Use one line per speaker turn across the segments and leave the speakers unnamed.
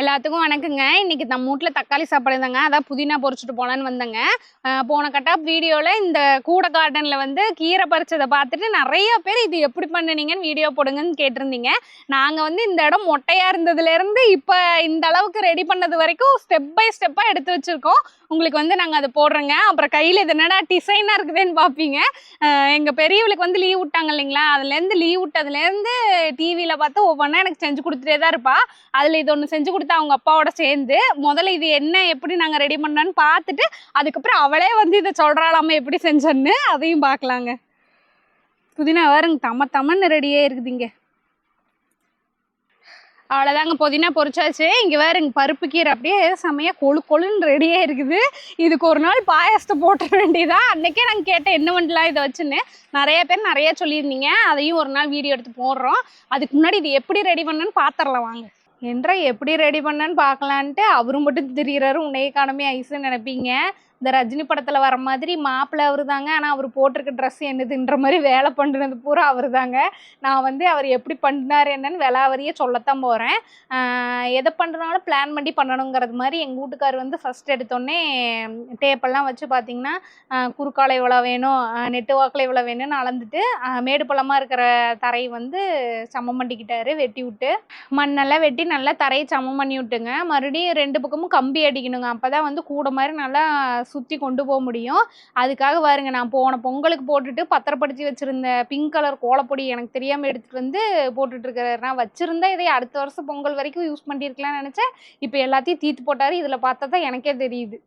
எல்லாத்துக்கும் வணக்கங்க. இன்னைக்கு நம்ம வீட்ல தக்காளி சாப்பாடு தாங்க. அதான் புதினா பொரிச்சுட்டு போலான்னு வந்தேங்க. போன கட்டாப் வீடியோல இந்த கூட கார்டன்ல வந்து கீரை பறிச்சதை பார்த்துட்டு நிறைய பேர் இது எப்படி பண்ணுனீங்கன்னு வீடியோ போடுங்கன்னு கேட்டிருந்தீங்க. நாங்க வந்து இந்த இடம் மொட்டையா இருந்ததுல இருந்து இப்ப இந்த அளவுக்கு ரெடி பண்ணது வரைக்கும் ஸ்டெப் பை ஸ்டெப்பா எடுத்து வச்சிருக்கோம். உங்களுக்கு வந்து நாங்க அதை போடுறோங்க. அப்புறம் கையில இது என்னடா டிசைனா இருக்குதுன்னு பார்ப்பீங்க. எங்க பெரியவளுக்கு வந்து லீவ் விட்டாங்க இல்லைங்களா, அதுலேருந்து லீவ் விட்டதுலேருந்து டிவியில பார்த்து ஒவ்வொன்றா எனக்கு செஞ்சு கொடுத்துட்டே தான் இருப்பா. அதில் இது ஒன்று செஞ்சு கொடுத்தா அவங்க அப்பாவோட சேர்ந்து முதல்ல இது என்ன எப்படி நாங்கள் ரெடி பண்ணோன்னு பார்த்துட்டு அதுக்கப்புறம் அவளே வந்து இதை சொல்கிறாளாம எப்படி செஞ்சோன்னு அதையும் பார்க்கலாங்க. புதினா வேறுங்க தம்மன்னு ரெடியே இருக்குதுங்க. அவ்வளோதாங்க, புதினா பொரிச்சாச்சு. இங்கே வேறுங்க பருப்பு கீரை அப்படியே செம்மையாக கொழுன்னு ரெடியாக இருக்குது. இதுக்கு ஒரு நாள் பாயாசத்தை போட்டுற வேண்டியதான். அன்றைக்கே நாங்கள் கேட்டேன் என்ன பண்ணலாம் இதை வச்சுன்னு. நிறைய பேர் நிறைய சொல்லியிருந்தீங்க. அதையும் ஒரு நாள் வீடியோ எடுத்து போடுறோம். அதுக்கு முன்னாடி இது எப்படி ரெடி பண்ணணுன்னு பார்த்துடலாம் வாங்க. என்ற எப்படி ரெடி பண்ணன்னு பார்க்கலான்ட்டு அவரும் மட்டும் தெரிகிறாரு. உன்னையே காணமே ஐஸுன்னு நினைப்பீங்க. இந்த ரஜினி படத்தில் வர மாதிரி மாப்பிள்ளை அவர் தாங்க. ஆனால் அவர் போட்டிருக்க ட்ரெஸ் என்னதுன்ற மாதிரி வேலை பண்ணுறது பூரா அவர் தாங்க. நான் வந்து அவர் எப்படி பண்ணினார் என்னன்னு விலாவரியே சொல்லத்தான் போகிறேன். எதை பண்ணுறனாலும் பிளான் பண்ணி பண்ணணுங்கிறது மாதிரி எங்கள் வீட்டுக்கார் வந்து ஃபஸ்ட் எடுத்தோடனே டேப்பெல்லாம் வச்சு பார்த்திங்கன்னா குறுக்காலை இவ்வளோ வேணும், நெட்டு வாக்கில் இவ்வளோ வேணும்னு அளந்துட்டு மேடு பள்ளமாக இருக்கிற தரையை வந்து சமம் பண்ணிக்கிட்டாரு. வெட்டி விட்டு மண்ணெல்லாம் வெட்டி நல்லா தரையை சமம் பண்ணி விட்டுங்க. மறுபடியும் ரெண்டு பக்கமும் கம்பி அடிக்கணுங்க. அப்போ தான் வந்து கூட மாதிரி நல்லா சுற்றி கொண்டு போக முடியும். அதுக்காக பாருங்க, நான் போன பொங்கலுக்கு போட்டுட்டு பத்திரப்படுத்தி வச்சுருந்த பிங்க் கலர் கோலப்பொடி எனக்கு தெரியாமல் எடுத்துகிட்டு வந்து போட்டுட்ருக்கிறாரு. நான் வச்சுருந்தா இதை அடுத்த வருஷம் பொங்கல் வரைக்கும் யூஸ் பண்ணியிருக்கலாம்னு நினச்சேன். இப்போ எல்லாத்தையும் தீர்த்து போட்டார். இதில் பார்த்தா தான் எனக்கே தெரியுது.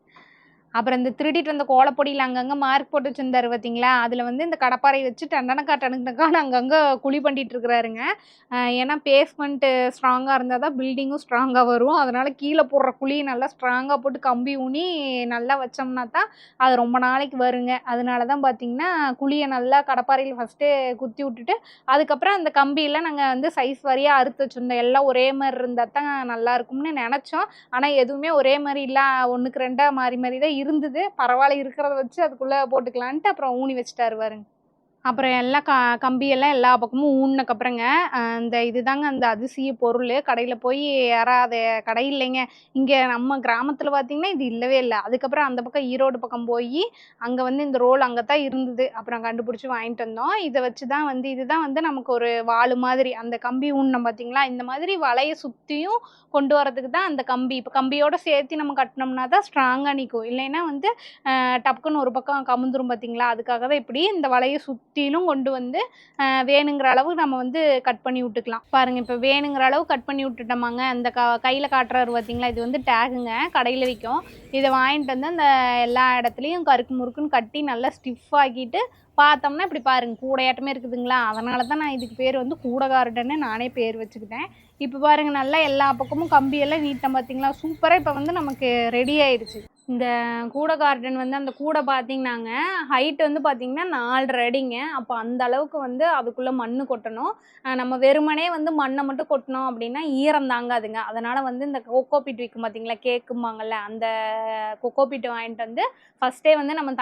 அப்புறம் இந்த திருடிட்டு வந்த கோலப்பொடியில் அங்கங்கே மார்க் போட்டு வச்சுருந்தாரு பார்த்தீங்களா, அதில் வந்து இந்த கடப்பாறை வச்சு டண்டனக்கான்னு அங்கங்கே குழி பண்ணிட்டு இருக்கிறாருங்க. ஏன்னா பேஸ்மெண்ட்டு ஸ்ட்ராங்காக இருந்தால் தான் பில்டிங்கும் ஸ்ட்ராங்காக வரும். அதனால் கீழே போடுற குழியை நல்லா ஸ்ட்ராங்காக போட்டு கம்பி ஊனி நல்லா வச்சோம்னா தான் அது ரொம்ப நாளைக்கு வருங்க. அதனால தான் பார்த்திங்கன்னா குழியை நல்லா கடப்பாறையில் ஃபஸ்ட்டு குத்தி விட்டுட்டு அதுக்கப்புறம் அந்த கம்பியெல்லாம் நாங்கள் வந்து சைஸ் வாரியாக அறுத்து வச்சுருந்தோம். எல்லாம் ஒரே மாதிரி இருந்தால் தான் நல்லாயிருக்கும்னு நினச்சோம். ஆனால் எதுவுமே ஒரே மாதிரி இல்லை, ஒன்றுக்கு ரெண்டாக மாறி மாறி தான் இருந்தது. பரவாயில்ல, இருக்கிறத வச்சு அதுக்குள்ளே போட்டுக்கலான்ட்டு அப்புறம் ஊனி வச்சுட்டாரு பாருங்க. அப்புறம் எல்லாம் கம்பியெல்லாம் எல்லா பக்கமும் ஊன்னக்கப்புறங்க இந்த இதுதாங்க அந்த அதிசய பொருள். கடையில் போய் யாராவது கடை இல்லைங்க, இங்கே நம்ம கிராமத்தில் பார்த்திங்கன்னா இது இல்லவே இல்லை. அதுக்கப்புறம் அந்த பக்கம் ஈரோடு பக்கம் போய் அங்கே வந்து இந்த ரோல் அங்கே தான் இருந்தது. அப்புறம் கண்டுபிடிச்சி வாங்கிட்டு வந்தோம். இதை வச்சு தான் வந்து இதுதான் வந்து நமக்கு ஒரு வாள் மாதிரி அந்த கம்பி ஊன்னோம் பார்த்திங்களா, இந்த மாதிரி வலையை சுற்றியும் கொண்டு வரதுக்கு தான் அந்த கம்பி. இப்போ கம்பியோடு சேர்த்து நம்ம கட்டினோம்னா தான் ஸ்ட்ராங்காக நிற்கும். இல்லைன்னா வந்து டப்புக்குன்னு ஒரு பக்கம் கமுந்துரும் பார்த்திங்களா. அதுக்காக தான் இப்படி இந்த வலையை சுற்றிலும் கொண்டு வந்து வேணுங்கிற அளவு நம்ம வந்து கட் பண்ணி விட்டுக்கலாம். பாருங்கள், இப்போ வேணுங்கிற அளவு கட் பண்ணி விட்டுட்டோமாங்க. அந்த கையில் காட்டுறாரு பார்த்திங்களா, இது வந்து டேகுங்க, கடையில் விற்கும். இதை வாங்கிட்டு வந்து அந்த எல்லா இடத்துலையும் கருக்கு முறுக்குன்னு கட்டி நல்லா ஸ்டிஃப் ஆக்கிட்டு பார்த்தோம்னா இப்படி பாருங்கள் கூடையாட்டமே இருக்குதுங்களா. அதனால தான் நான் இதுக்கு பேர் வந்து கூட கார்டன்னு நானே பேர் வச்சுக்கிட்டேன். இப்போ பாருங்கள் நல்லா எல்லா பக்கமும் கம்பியெல்லாம் நீட்டோம் பார்த்திங்களா, சூப்பராக இப்போ வந்து நமக்கு ரெடி ஆயிடுச்சு. இந்த கூடை கார்டன் வந்து அந்த கூடை பார்த்திங்கன்னாங்க ஹைட் வந்து பார்த்திங்கன்னா 4.5 அடிங்க. அப்போ அந்த அளவுக்கு வந்து அதுக்குள்ளே மண் கொட்டணும். நம்ம வெறுமனே வந்து மண்ணை மட்டும் கொட்டினோம் அப்படின்னா ஈரம் தாங்காதுங்க. அதனால் வந்து இந்த கொக்கோ பீட் விற்கும் பார்த்திங்களா, கேக்கும்பாங்கள்ல, அந்த கொக்கோ பீட்டை வாங்கிட்டு வந்து ஃபஸ்ட்டே வந்து நம்ம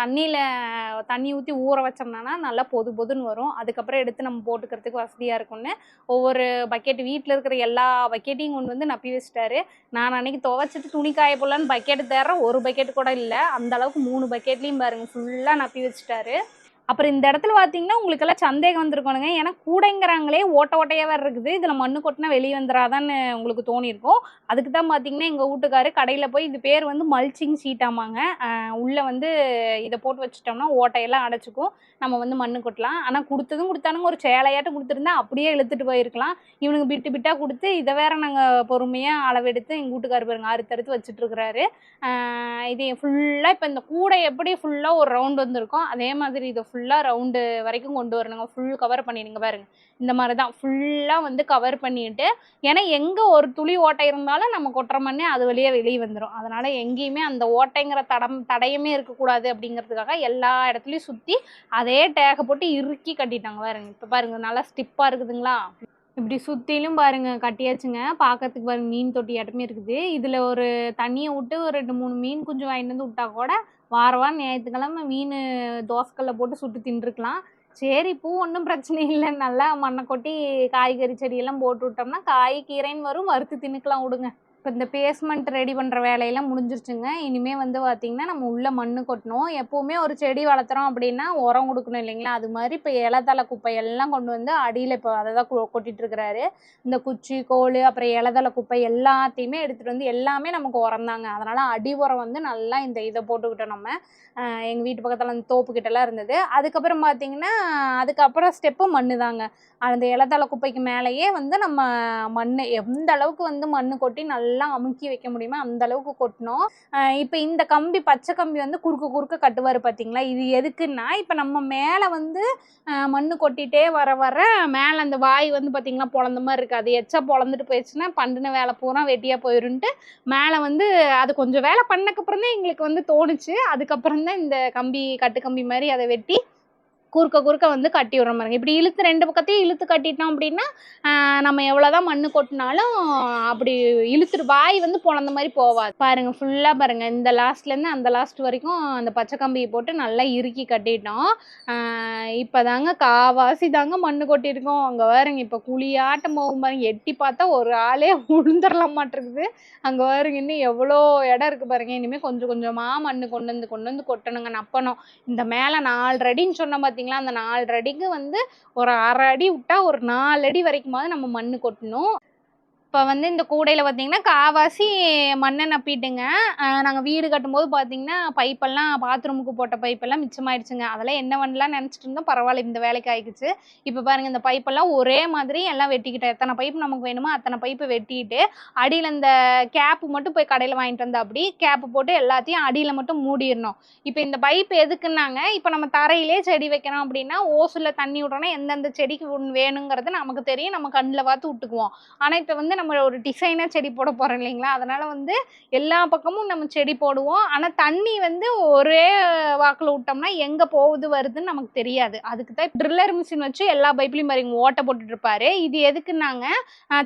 தண்ணி ஊற்றி ஊற வச்சோம்னா நல்லா பொதுன்னு வரும். அதுக்கப்புறம் எடுத்து நம்ம போட்டுக்கிறதுக்கு வசதியாக இருக்கும்னு ஒவ்வொரு பக்கெட் வீட்டில் இருக்கிற எல்லா பக்கெட்டையும் கொண்டு வந்து நப்பி வச்சுட்டாரு. நான் அன்றைக்கி துவைச்சிட்டு துணி காய போடலான்னு பக்கெட்டு தேடுறேன், ஒரு பக்கெட் கூட இல்லை. அந்த அளவுக்கு 3 பக்கெட்லேயும் பாருங்கள் ஃபுல்லாக நப்பி வச்சுட்டாரு. அப்புறம் இந்த இடத்துல பார்த்தீங்கன்னா உங்களுக்கெல்லாம் சந்தேகம் வந்திருக்கணுங்க, ஏன்னா கூடைங்கிறாங்களே ஓட்டையாக வேறு இருக்குது, இதில் மண்ணு கொட்டினா வெளியே வந்துடாதான்னு உங்களுக்கு தோணியிருக்கும். அதுக்கு தான் பார்த்தீங்கன்னா எங்கள் வீட்டுக்காரு கடையில் போய் இது பேர் வந்து மல்ச்சிங் ஷீட்டாமாங்க. உள்ளே வந்து இதை போட்டு வச்சுட்டோம்னா ஓட்டையெல்லாம் அடைச்சிக்கும், நம்ம வந்து மண்ணு கொட்டலாம். ஆனால் கொடுத்தானுங்க ஒரு சேலையாட்டம் கொடுத்துருந்தா அப்படியே இழுத்துட்டு போயிருக்கலாம். இவனுங்க பிட்டாக கொடுத்து இதை வேற நாங்கள் பொறுமையாக அளவெடுத்து எங்கள் வீட்டுக்காரு பாருங்க அறுத்தறுத்து வச்சுட்ருக்கிறாரு. இது ஃபுல்லாக இப்போ இந்த கூடை எப்படி ஃபுல்லாக ஒரு ரவுண்ட் வந்துருக்கோம், அதே மாதிரி இதை ஃபுல்லாக ரவுண்டு வரைக்கும் கொண்டு வரணுங்க. ஃபுல் கவர் பண்ணிடுங்க பாருங்கள், இந்த மாதிரி தான் ஃபுல்லாக வந்து கவர் பண்ணிவிட்டு, ஏன்னா எங்கே ஒரு துளி ஓட்டை இருந்தாலும் நம்ம கொட்டுற மண்ணே அது வழியாக வெளியே வந்துடும். அதனால் எங்கேயுமே அந்த ஓட்டைங்கிற தடையுமே இருக்கக்கூடாது அப்படிங்கிறதுக்காக எல்லா இடத்துலையும் சுற்றி அதே டேகை போட்டு இறுக்கி கட்டிட்டாங்க பாருங்க. இப்போ பாருங்கள் நல்லா ஸ்டிப்பாக இருக்குதுங்களா. இப்படி சுற்றிலும் பாருங்கள் கட்டியாச்சுங்க. பார்க்கறதுக்கு பாருங்கள் மீன் தொட்டியாட்டமே இருக்குது. இதில் ஒரு தண்ணியை விட்டு ஒரு 2-3 மீன் குஞ்சு வாங்கிட்டு வந்து விட்டா கூட வாரம் ஞாயிற்றுக்கிழமை மீன் தோசைக்கல்ல போட்டு சுட்டு தின்றுக்கலாம். சரி, பூ ஒன்றும் பிரச்சனை இல்லை, நல்லா மண்ணை கொட்டி காய்கறி செடியெல்லாம் போட்டு விட்டோம்னா காய் கீரைன்னு வரும், வறுத்து தின்னுக்கலாம் விடுங்க. இப்போ இந்த பேஸ்மெண்ட் ரெடி பண்ணுற வேலையெல்லாம் முடிஞ்சிருச்சுங்க. இனிமே வந்து பார்த்திங்கன்னா நம்ம உள்ளே மண் கொட்டணும். எப்போவுமே ஒரு செடி வளர்த்துறோம் அப்படின்னா உரம் கொடுக்கணும் இல்லைங்களா? அது மாதிரி இப்போ இலதலை குப்பை எல்லாம் கொண்டு வந்து அடியில் இப்போ அதை தான் கொட்டிட்டு இருக்கிறாரு. இந்த குச்சி கோல் அப்புறம் இலதலை குப்பை எல்லாத்தையுமே எடுத்துகிட்டு வந்து எல்லாமே நமக்கு உரம் தாங்க. அதனால் அடி உரம் வந்து நல்லா இந்த இதை போட்டுக்கிட்டோம் நம்ம. எங்கள் வீட்டு பக்கத்தில் அந்த தோப்புக்கிட்டலாம் இருந்தது. அதுக்கப்புறம் பார்த்திங்கன்னா அதுக்கப்புறம் ஸ்டெப்பு மண் தாங்க. அந்த இலதலை குப்பைக்கு மேலேயே வந்து நம்ம மண் எந்த அளவுக்கு வந்து மண் கொட்டி நல்லா அமுக்கி வைக்க முடியுமோ அந்த அளவுக்கு கொட்டினோம். இப்போ இந்த கம்பி பச்சை கம்பி வந்து குறுக்க கட்டுவார் பார்த்தீங்களா? இது எதுக்குன்னா இப்போ நம்ம மேலே வந்து மண் கொட்டிகிட்டே வர வர மேலே அந்த வாய் வந்து பார்த்திங்கன்னா பொழந்த மாதிரி இருக்குது. அது எச்சா பொழந்துட்டு போயிடுச்சுன்னா பண்ணின வேலை பூரா வெட்டியாக போயிருன்ட்டு மேலே வந்து அது கொஞ்சம் வேலை பண்ணக்கப்புறம் தான் எங்களுக்கு வந்து தோணுச்சு. அதுக்கப்புறம் தான் இந்த கம்பி கட்டு கம்பி மாதிரி அதை வெட்டி குறுக்க வந்து கட்டி விடுற மாதிரிங்க. இப்படி இழுத்து 2 பக்கத்தையும் இழுத்து கட்டிட்டோம் அப்படின்னா நம்ம எவ்வளோதான் மண் கொட்டினாலும் அப்படி இழுத்துட்டு வாய் வந்து பொழந்த மாதிரி போவாது. பாருங்க ஃபுல்லாக பாருங்க இந்த லாஸ்ட்லேருந்து அந்த லாஸ்ட் வரைக்கும் அந்த பச்சை கம்பியை போட்டு நல்லா இறுக்கி கட்டிட்டோம். இப்போ தாங்க காவாசி தாங்க மண் கொட்டியிருக்கோம். அங்கே பாருங்க இப்போ குழியாட்டம் போகும் பாருங்க. எட்டி பார்த்தா ஒரு ஆளே உளுந்துடலாம் மாட்டிருக்குது. அங்கே பாருங்க இன்னும் எவ்வளோ இடம் இருக்குது பாருங்க. இனிமேல் கொஞ்சம் கொஞ்சமாக மண் கொண்டு வந்து கொட்டணுங்க, நப்பணும். இந்த மேலே 4 அடின்னு சொன்ன பார்த்தீங்களா? அந்த 4 அடிக்கு வந்து ஒரு 1/2 அடி விட்டா ஒரு 4 அடி வரைக்குமாவது நம்ம மண் கொட்டணும். இப்போ வந்து இந்த கூடையில் பார்த்தீங்கன்னா காவாசி மண்ணை நப்பிட்டுங்க. நாங்கள் வீடு கட்டும்போது பார்த்தீங்கன்னா பைப்பெல்லாம் பாத்ரூமுக்கு போட்ட பைப்பெல்லாம் மிச்சமாயிடுச்சுங்க. அதெல்லாம் என்ன பண்ணலாம் நினச்சிட்டு இருந்தோம். பரவாயில்ல இந்த வேலைக்கு ஆயிடுச்சு. இப்போ பாருங்கள் இந்த பைப்பெல்லாம் ஒரே மாதிரி எல்லாம் வெட்டிக்கிட்டேன். எத்தனை பைப்பு நமக்கு வேணுமோ அத்தனை பைப்பு வெட்டிட்டு அடியில் இந்த கேப்பு மட்டும் போய் கடையில் வாங்கிட்டு வந்து அப்படி கேப்பு போட்டு எல்லாத்தையும் அடியில் மட்டும் மூடிடணும். இப்போ இந்த பைப்பு எதுக்குன்னாங்க, இப்போ நம்ம தரையிலே செடி வைக்கிறோம் அப்படின்னா ஓசில் தண்ணி விட்றோன்னா எந்தெந்த செடிக்கு வேணுங்கிறது நமக்கு தெரியும். நம்ம கண்ணில் பார்த்து விட்டுக்குவோம். ஆனால் இப்போ வந்து நம்ம ஒரு டிசைனாக செடி போட போகிறோம் இல்லைங்களா? அதனால் வந்து எல்லா பக்கமும் நம்ம செடி போடுவோம். ஆனால் தண்ணி வந்து ஒரே வாக்கில் விட்டோம்னா எங்கே போகுது வருதுன்னு நமக்கு தெரியாது. அதுக்கு தான் ட்ரில்லர் மிஷின் வச்சு எல்லா பைப்லையும் பாருங்க ஓட்டை போட்டுட்ருப்பாரு. இது எதுக்குன்னாங்க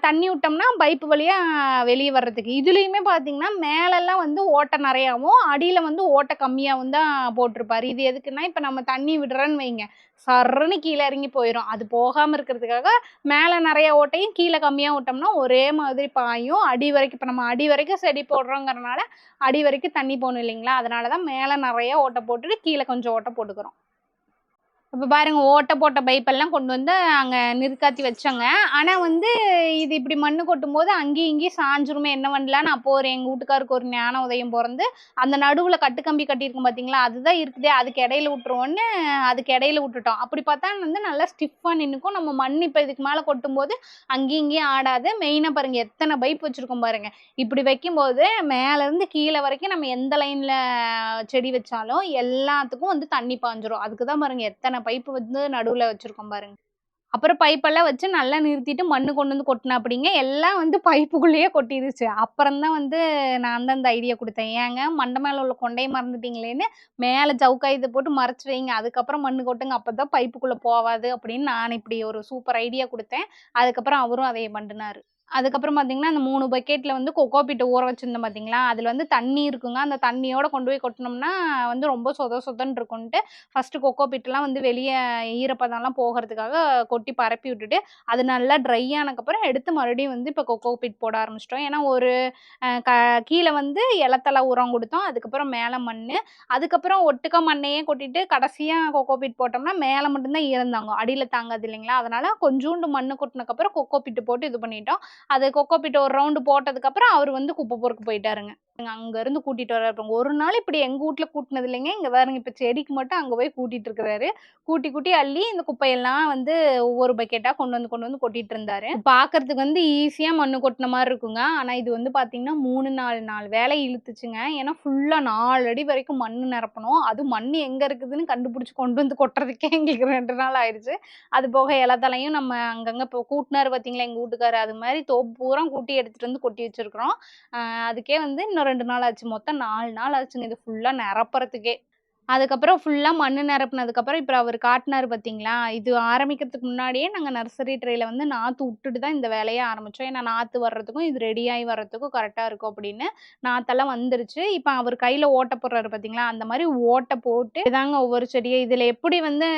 தண்ணி விட்டோம்னா பைப்பு வழியாக வெளியே வர்றதுக்கு. இதுலேயுமே பார்த்தீங்கன்னா மேலெல்லாம் வந்து ஓட்டை நிறையாவும் அடியில் வந்து ஓட்டை கம்மியாகவும் தான் போட்டிருப்பாரு. இது எதுக்குன்னா இப்போ நம்ம தண்ணி விடுறோன்னு வைங்க, சர்றன்னு கீழே இறங்கி போயிடும். அது போகாமல் இருக்கிறதுக்காக மேலே நிறைய ஓட்டையும் கீழே கம்மியாக விட்டோம்னா ஒரே மாதிரி பாயும். அடி வரைக்கும் இப்போ நம்ம அடி வரைக்கும் செடி போடுறோங்கிறனால அடி வரைக்கும் தண்ணி போகணும் இல்லைங்களா? அதனால தான் மேலே நிறைய ஓட்டை போட்டுட்டு கீழே கொஞ்சம் ஓட்டை போட்டுக்கிறோம். இப்போ பாருங்க ஓட்டை போட்ட பைப்பெல்லாம் கொண்டு வந்து அங்கே நிறுத்தாத்தி வச்சோங்க. ஆனால் வந்து இது இப்படி மண் கொட்டும் போது அங்கேயும் இங்கேயும் சாஞ்சிருமே என்ன பண்ணலான்னு அப்போ எங்கள் வீட்டுக்காருக்கு ஒரு ஞான உதயம் பிறந்து அந்த நடுவில் கட்டுக்கம்பி கட்டியிருக்கும் பார்த்தீங்களா? அதுதான் இருக்குதே, அதுக்கு இடையில விட்டுருவோன்னு அதுக்கு இடையில விட்டுட்டோம். அப்படி பார்த்தா வந்து நல்லா ஸ்டிஃபாக நின்றுக்கும். நம்ம மண் இப்போ இதுக்கு மேலே கொட்டும் போது அங்கேயும் இங்கேயும் ஆடாது. மெயினாக பாருங்கள் எத்தனை பைப் வச்சுருக்கோம் பாருங்கள். இப்படி வைக்கும்போது மேலேருந்து கீழே வரைக்கும் நம்ம எந்த லைனில் செடி வச்சாலும் எல்லாத்துக்கும் வந்து தண்ணி பாஞ்சிரும். அதுக்கு தான் பாருங்கள் எத்தனை பைப்பு வந்து நடுவில் வச்சுருக்கோம் பாருங்க. அப்புறம் பைப்பெல்லாம் வச்சு நல்லா நிறுத்திட்டு மண் கொண்டு வந்து கொட்டினா அப்படிங்க எல்லாம் வந்து பைப்புக்குள்ளேயே கொட்டிடுச்சு. அப்புறம் தான் வந்து நான் தான் இந்த ஐடியா கொடுத்தேன். ஏங்க மண்டை மேலே உள்ள கொண்டையை மறந்துட்டீங்களேன்னு மேலே ஜவுக்காயத்தை போட்டு மறைச்சி வைங்க, அதுக்கப்புறம் மண் கொட்டுங்க, அப்போ தான் பைப்புக்குள்ளே போகாது அப்படின்னு நான் இப்படி ஒரு சூப்பர் ஐடியா கொடுத்தேன். அதுக்கப்புறம் அவரும் அதை பண்ணினார். அதுக்கப்புறம் பார்த்தீங்கன்னா அந்த 3 பக்கெட்டில் வந்து கொக்கோ பீட்டை ஊற வச்சுருந்தேன் பார்த்தீங்களா? அதில் வந்து தண்ணி இருக்குங்க. அந்த தண்ணியோட கொண்டு போய் கொட்டினோம்னா வந்து ரொம்ப சொதன்னு இருக்குன்ட்டு ஃபஸ்ட்டு கொக்கோ பீட்டெல்லாம் வந்து வெளியே ஈரப்பதம்லாம் போகிறதுக்காக கொட்டி பரப்பி விட்டுட்டு அது நல்லா ட்ரை ஆனதுக்கப்புறம் எடுத்து மறுபடியும் வந்து இப்போ கொக்கோ பீட் போட ஆரம்பிச்சிட்டோம். ஏன்னா ஒரு கீழே வந்து இலத்தலை உரம் கொடுத்தோம். அதுக்கப்புறம் மேலே மண், அதுக்கப்புறம் ஒட்டுக்க மண்ணையே கொட்டிட்டு கடைசியாக கொக்கோ பீட் போட்டோம்னா மேலே மட்டும்தான் ஈரந்தாங்க, அடியில் தாங்காது இல்லைங்களா? அதனால் கொஞ்சோண்டு மண் கொட்டினதுக்கப்புறம் கொக்கோ பீட்டு போட்டு இது பண்ணிட்டோம். அது கொக்கோ பீட் ஒரு ரவுண்டு போட்டதுக்கப்புறம் அவர் வந்து குப்பை பொறுக்க போயிட்டாருங்க. அங்கேருந்து கூட்டிகிட்டு வர்றாரு. ஒரு நாள் இப்படி எங்கள் வீட்டில் கூட்டினது இல்லைங்க. இங்கே பாருங்க இப்போ செடிக்கு மட்டும் அங்கே போய் கூட்டிகிட்டு இருக்கிறாரு. கூட்டி அள்ளி இந்த குப்பையெல்லாம் வந்து ஒவ்வொரு பக்கெட்டாக கொண்டு வந்து கொட்டிகிட்டு இருந்தாரு. பார்க்கறதுக்கு வந்து ஈஸியாக மண் கொட்டின மாதிரி இருக்குங்க. ஆனால் இது வந்து பார்த்தீங்கன்னா 3-4 நாள் வேலை இழுத்துச்சுங்க. ஏன்னா ஃபுல்லாக 4 அடி வரைக்கும் மண் நிரப்பணும். அது மண் எங்கே இருக்குதுன்னு கண்டுபிடிச்சி கொண்டு வந்து கொட்டுறதுக்கே எங்களுக்கு 2 நாள் ஆயிடுச்சு. அது போக இலத்தலையும் நம்ம அங்கங்கே இப்போ கூட்டினாரு பார்த்தீங்களா எங்கள் வீட்டுக்காரு, அது மாதிரி தோப்பு பூரா கூட்டி எடுத்துகிட்டு வந்து கொட்டி வச்சுருக்குறோம். அதுக்கே வந்து இன்னும் 2 நாள் ஆச்சு. மொத்தம் 4 நாள் ஆச்சுங்க இது ஃபுல்லாக நிரப்புறதுக்கே. அதுக்கப்புறம் ஃபுல்லாக மண் நிரப்புனதுக்கப்புறம் இப்போ அவர் காட்டினார் பார்த்தீங்களா, இது ஆரம்பிக்கிறதுக்கு முன்னாடியே நாங்கள் நர்சரி ட்ரேயில் வந்து நாற்று விட்டுட்டு தான் இந்த வேலையை ஆரம்பித்தோம். ஏன்னா நாற்று வர்றதுக்கும் இது ரெடியாகி வர்றதுக்கும் கரெக்டாக இருக்கும் அப்படின்னு. நாற்றெல்லாம் வந்துருச்சு. இப்போ அவர் கையில் ஓட்டை போடுறாரு பார்த்தீங்களா, அந்த மாதிரி ஓட்டை போட்டு இதாங்க ஒவ்வொரு செடியை இதில் எப்படி வந்து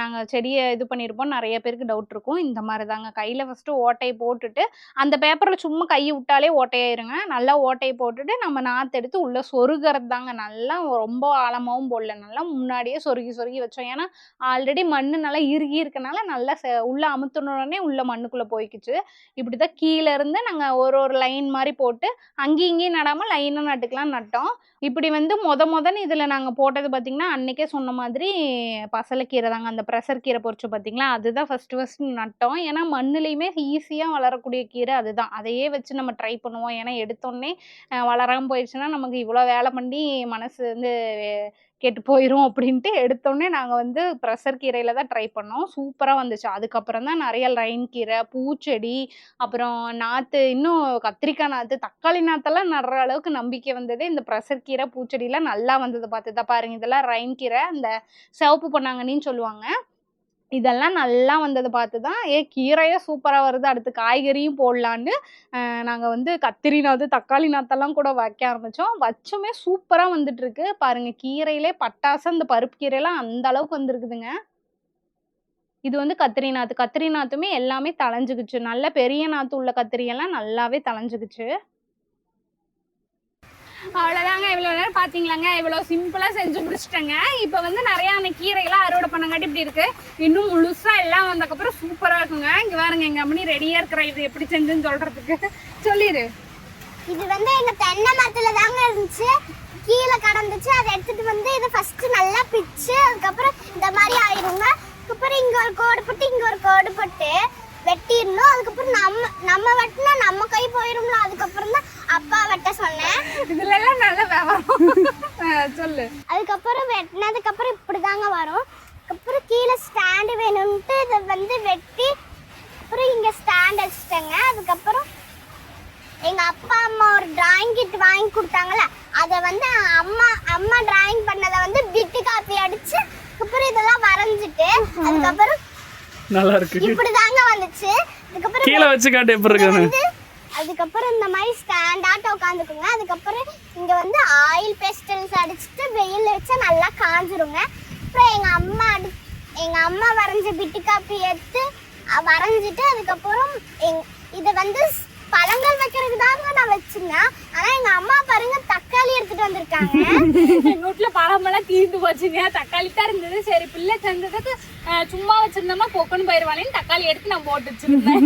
நாங்கள் செடியை இது பண்ணியிருப்போம் நிறைய பேருக்கு டவுட் இருக்கும். இந்த மாதிரி தாங்க கையில் ஃபஸ்ட்டு ஓட்டையை போட்டுட்டு அந்த பேப்பரில் சும்மா கையை விட்டாலே ஓட்டையாயிருங்க. நல்லா ஓட்டையை போட்டுட்டு நம்ம நாற்று எடுத்து உள்ளே சொருகிறது தாங்க. நல்லா ரொம்ப ஆழமாகவும் போடல, நல்லா முன்னாடியே சொருகி சொருகி வச்சோம். ஏன்னா ஆல்ரெடி மண் நல்லா இறுகி இருக்கனால நல்லா உள்ள அமுத்துனோடனே உள்ள மண்ணுக்குள்ள போய்க்குச்சு. இப்படிதான் கீழே இருந்து நாங்க ஒரு ஒரு லைன் மாதிரி போட்டு அங்கேயும் இங்கேயும் நடாம லைனா நட்டுக்கலாம் நட்டோம். இப்படி வந்து முதன்னு இதுல நாங்க போட்டது பாத்தீங்கன்னா அன்னைக்கே சொன்ன மாதிரி பசலைக்கீரை தாங்க. அந்த பிரசர் கீரை பொரிச்சு பாத்தீங்களா, அதுதான் ஃபர்ஸ்ட் நட்டோம். ஏன்னா மண்ணுலயுமே ஈஸியா வளரக்கூடிய கீரை அதுதான். அதையே வச்சு நம்ம ட்ரை பண்ணுவோம். ஏன்னா எடுத்தோடனே வளராம போயிடுச்சுன்னா நமக்கு இவ்வளவு வேலை பண்ணி மனசு வந்து கெட்டு போயிரும் அப்படின்ட்டு எடுத்தோடனே நாங்கள் வந்து ப்ரெஷர் கீரையில் தான் ட்ரை பண்ணோம். சூப்பராக வந்துச்சு. அதுக்கப்புறம் தான் நிறைய லைன் கீரை, பூச்செடி, அப்புறம் நாற்று, இன்னும் கத்திரிக்காய் நாற்று, தக்காளி நாற்றெல்லாம் நடுற அளவுக்கு நம்பிக்கை வந்தது இந்த ப்ரெஷர் கீரை பூச்செடியெலாம் நல்லா வந்தது பார்த்து தான். பாருங்கள், இதெல்லாம் ரைன் கீரை, இந்த சிவப்பு பொன்னாங்கண்ணின்னு சொல்லுவாங்க. இதெல்லாம் நல்லா வந்ததை பார்த்து தான் கீரையே சூப்பராக வருது, அடுத்து காய்கறியும் போடலான்னு நாங்கள் வந்து கத்திரி நாற்று, தக்காளி நாற்றெல்லாம் கூட வைக்க ஆரம்பித்தோம். வச்சுமே சூப்பராக வந்துட்டுருக்கு. பாருங்கள், கீரையிலே பட்டாசு அந்த பருப்பு கீரையெல்லாம் அந்த அளவுக்கு வந்துருக்குதுங்க. இது வந்து கத்திரி நாற்று. கத்திரி நாற்றுமே எல்லாமே தளைஞ்சுக்குச்சு. நல்ல பெரிய நாற்று உள்ள கத்திரியெல்லாம் நல்லாவே தளைஞ்சுக்குச்சு. அவ்வளோதாங்க. இவ்வளோ நேரம் பார்த்தீங்களாங்க, இவ்வளோ சிம்பிளாக செஞ்சு முடிச்சிட்டேங்க. இப்போ வந்து நிறையா அந்த கீரையெல்லாம் அறுவடை பண்ணங்காட்டி இப்படி இருக்குது. இன்னும் முழுசாக எல்லாம் வந்ததுக்கப்புறம் சூப்பராக இருக்குங்க. இங்கே பாருங்க, எங்கள் அம்மனி ரெடியாக இருக்கிற இது எப்படி செஞ்சுன்னு சொல்கிறதுக்கு சொல்லிடு.
இது வந்து எங்கள் தென்னை மரத்தில் தாங்க இருந்துச்சு, கீழே கடந்துச்சு. அதை எடுத்துகிட்டு வந்து இதை ஃபஸ்ட்டு நல்லா பிச்சு அதுக்கப்புறம் இந்த மாதிரி ஆயிடுங்க. அதுக்கப்புறம் இங்கே ஒரு கோடு போட்டு இங்கே ஒரு கோடு போட்டு வெட்டிடணும். அதுக்கப்புறம் நம்ம வெட்டினா நம்ம கை போயிடும்ல. அதுக்கப்புறம் தான் அப்பா வெட்ட சொன்னேன்.
இதுல எல்லாம் நல்ல விவரம் சொல்லு.
அதுக்கப்புறம் வெட்டினதுக்கப்புறம் இப்படி தாங்க வரும். அதுக்கப்புறம் கீழே ஸ்டாண்டு வேணும்ட்டு இதை வந்து வெட்டி அப்புறம் இங்கே ஸ்டாண்ட் வச்சுட்டேங்க. அதுக்கப்புறம் எங்கள் அப்பா அம்மா ஒரு டிராயிங் கிட் வாங்கி கொடுத்தாங்கல்ல, அதை வந்து அம்மா டிராயிங் பண்ணதை வந்து பிட்டு காப்பி அடிச்சு அதுக்கப்புறம் இதெல்லாம் வரைஞ்சிட்டு அதுக்கப்புறம்
நல்லா இருக்கு.
இப்படி தாங்க வந்துச்சு. அதுக்கப்புறம்
கீழே வச்சு காட்டு எப்படி இருக்கு.
அதுக்கப்புறம் இந்த மாதிரி ஸ்டாண்டாட்ட உட்காந்துக்குங்க. அதுக்கப்புறம் இங்க வந்து ஆயில் பேஸ்டல்ஸ் அடிச்சுட்டு வெயில் வச்சா நல்லா காஞ்சிருங்க. அப்புறம் எங்க அம்மா வரைஞ்ச பிட்டு காப்பி எடுத்து வரைஞ்சிட்டு அதுக்கப்புறம் இதை வந்து பழங்கள் வைக்கிறதுக்கு தாங்க நான் வச்சிருந்தேன். ஆனா எங்க அம்மா பாருங்க தக்காளி எடுத்துட்டு வந்திருக்காங்க.
எங்க வீட்டுல பழமெல்லாம் தீர்ந்து போச்சுங்க, தக்காளி தான் இருந்தது. சரி, பிள்ளை செஞ்சதுக்கு சும்மா வச்சிருந்தோம்னா பொக்குன்னு போயிருவானேன்னு தக்காளி எடுத்து நான் போட்டு வச்சிருந்தேன்.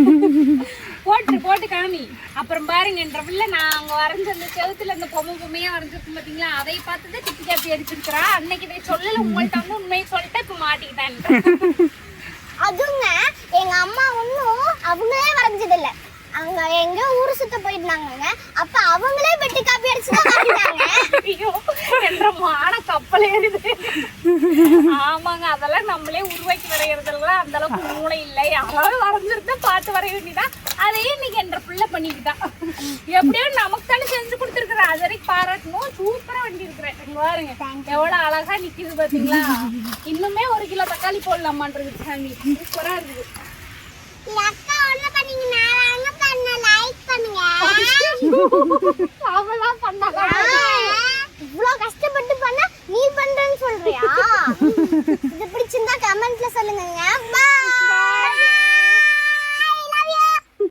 போட்டு காமி. அப்புறம் பாருங்க, என்ற பிள்ளை நான் அங்க வரைஞ்ச அந்த செவத்துல அந்த பொம்மையா வரைஞ்சிருக்கும் பாத்தீங்களா, அதை பார்த்துதான் திட்டி காப்பி அடிச்சிருக்கிறா. அன்னைக்கு இதை சொல்லல, உங்கள்கிட்ட வந்து உண்மையை சொல்லிட்டு இப்ப மாட்டிக்கிட்டேன்.
அதுங்க எங்க அம்மா ஒன்னும் அவங்களே வரைஞ்சது இல்ல, அவங்க எங்க ஊரு சுத்த போயிருந்தாங்க. அப்ப அவங்களே பெட்டி காப்பி அடிச்சுதான் வரைஞ்சாங்க.
என்ற மான கப்பல் ஏறுது. ஆமாங்க, அதெல்லாம் நம்மளே உருவாக்கி வரைகிறதுல அந்த அளவுக்கு மூளை இல்லை. அதாவது வரைஞ்சிருந்தா பார்த்து வரைய வேண்டியதான். அதையே இன்னைக்கு என்ற பிள்ளை பண்ணிக்கிட்டான். எப்படியோ நமக்கு தானே செஞ்சு கொடுத்துருக்குறேன், அது வரைக்கும் பாராட்டணும். சூப்பரா வண்டி இருக்கிறேன். பாருங்க எவ்வளவு அழகா நிக்குது பாத்தீங்களா. இன்னுமே 1 கிலோ தக்காளி போடலாமான்றது சாமி. சூப்பரா இருக்குது.
அக்கா ஒண்ணு பண்ணீங்க, நான் லைக் பண்ணுங்க.
அவெல்லாம் பண்ண